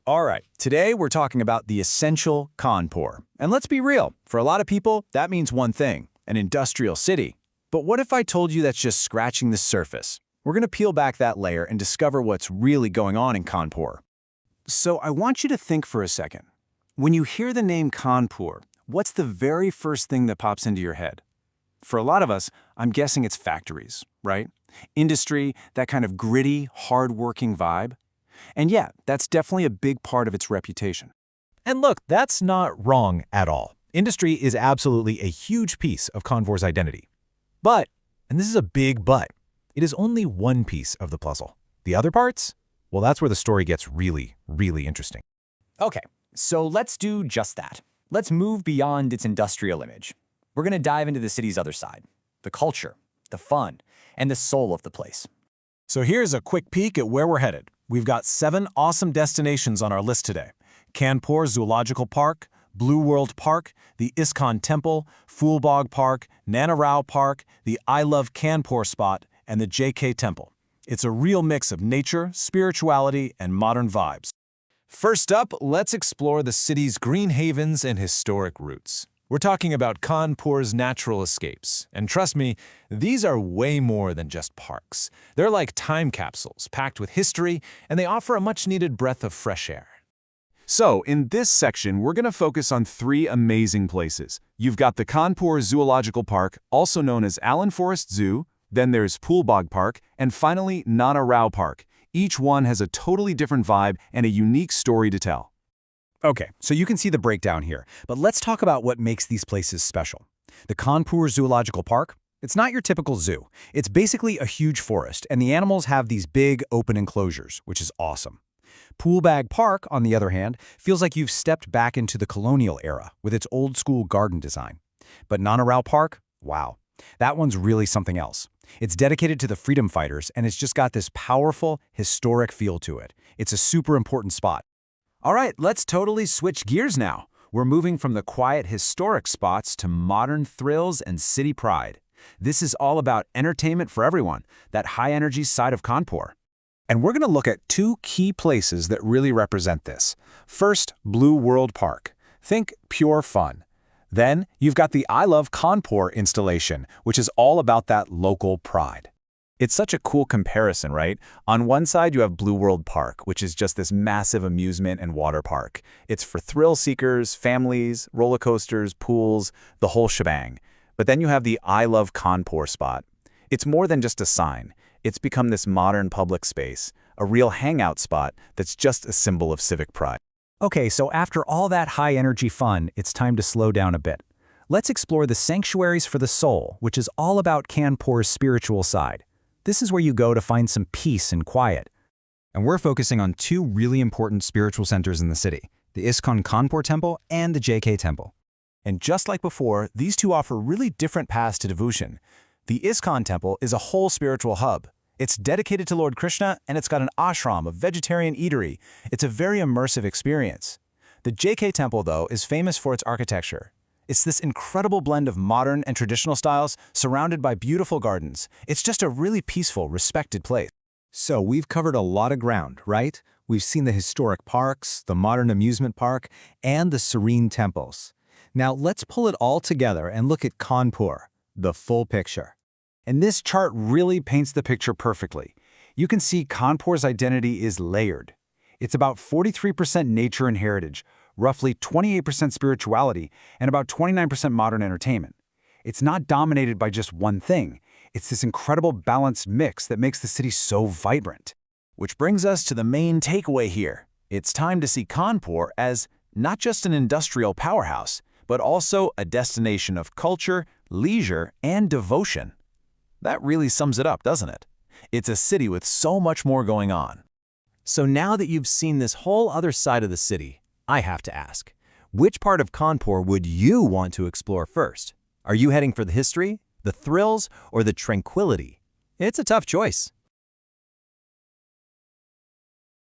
All right, today we're talking about the essential Kanpur. And let's be real, for a lot of people, that means one thing, an industrial city. But what if I told you that's just scratching the surface? We're going to peel back that layer and discover what's really going on in Kanpur. So I want you to think for a second. When you hear the name Kanpur, what's the very first thing that pops into your head? For a lot of us, I'm guessing it's factories, right? Industry, that kind of gritty, hard-working vibe. And yeah, that's definitely a big part of its reputation. And look, that's not wrong at all. Industry is absolutely a huge piece of Kanpur's identity. But, and this is a big but, it is only one piece of the puzzle. The other parts? Well, that's where the story gets really, really interesting. Okay, so let's do just that. Let's move beyond its industrial image. We're going to dive into the city's other side, the culture, the fun, and the soul of the place. So here's a quick peek at where we're headed. We've got 7 awesome destinations on our list today. Kanpur Zoological Park, Blueworld Park, the ISKCON Temple, Phool Bagh Park, Nana Rao Park, the I Love Kanpur spot, and the JK Temple. It's a real mix of nature, spirituality, and modern vibes. First up, let's explore the city's green havens and historic roots. We're talking about Kanpur's natural escapes, and trust me, these are way more than just parks. They're like time capsules packed with history, and they offer a much-needed breath of fresh air. So, in this section, we're going to focus on 3 amazing places. You've got the Kanpur Zoological Park, also known as Allen Forest Zoo, then there's Phool Bagh Park, and finally Nana Rao Park. Each one has a totally different vibe and a unique story to tell. Okay, so you can see the breakdown here, but let's talk about what makes these places special. The Kanpur Zoological Park, it's not your typical zoo. It's basically a huge forest, and the animals have these big open enclosures, which is awesome. Phool Bagh Park, on the other hand, feels like you've stepped back into the colonial era with its old-school garden design. But Nana Rao Park, wow, that one's really something else. It's dedicated to the freedom fighters, and it's just got this powerful, historic feel to it. It's a super important spot. All right, let's totally switch gears now. We're moving from the quiet, historic spots to modern thrills and city pride. This is all about entertainment for everyone, that high-energy side of Kanpur. And we're going to look at 2 key places that really represent this. First, Blueworld Park. Think pure fun. Then, you've got the I Love Kanpur installation, which is all about that local pride. It's such a cool comparison, right? On one side, you have Blueworld Park, which is just this massive amusement and water park. It's for thrill seekers, families, roller coasters, pools, the whole shebang. But then you have the I Love Kanpur spot. It's more than just a sign. It's become this modern public space, a real hangout spot that's just a symbol of civic pride. Okay, so after all that high-energy fun, it's time to slow down a bit. Let's explore the sanctuaries for the soul, which is all about Kanpur's spiritual side. This is where you go to find some peace and quiet. And we're focusing on 2 really important spiritual centers in the city, the ISKCON Kanpur Temple and the JK Temple. And just like before, these 2 offer really different paths to devotion. The ISKCON Temple is a whole spiritual hub. It's dedicated to Lord Krishna, and it's got an ashram, a vegetarian eatery. It's a very immersive experience. The JK Temple, though, is famous for its architecture. It's this incredible blend of modern and traditional styles surrounded by beautiful gardens. It's just a really peaceful, respected place. So we've covered a lot of ground, right? We've seen the historic parks, the modern amusement park, and the serene temples. Now let's pull it all together and look at Kanpur, the full picture. And this chart really paints the picture perfectly. You can see Kanpur's identity is layered. It's about 43% nature and heritage, roughly 28% spirituality, and about 29% modern entertainment. It's not dominated by just one thing. It's this incredible balanced mix that makes the city so vibrant. Which brings us to the main takeaway here. It's time to see Kanpur as not just an industrial powerhouse, but also a destination of culture, leisure, and devotion. That really sums it up, doesn't it? It's a city with so much more going on. So now that you've seen this whole other side of the city, I have to ask, which part of Kanpur would you want to explore first? Are you heading for the history, the thrills, or the tranquility? It's a tough choice.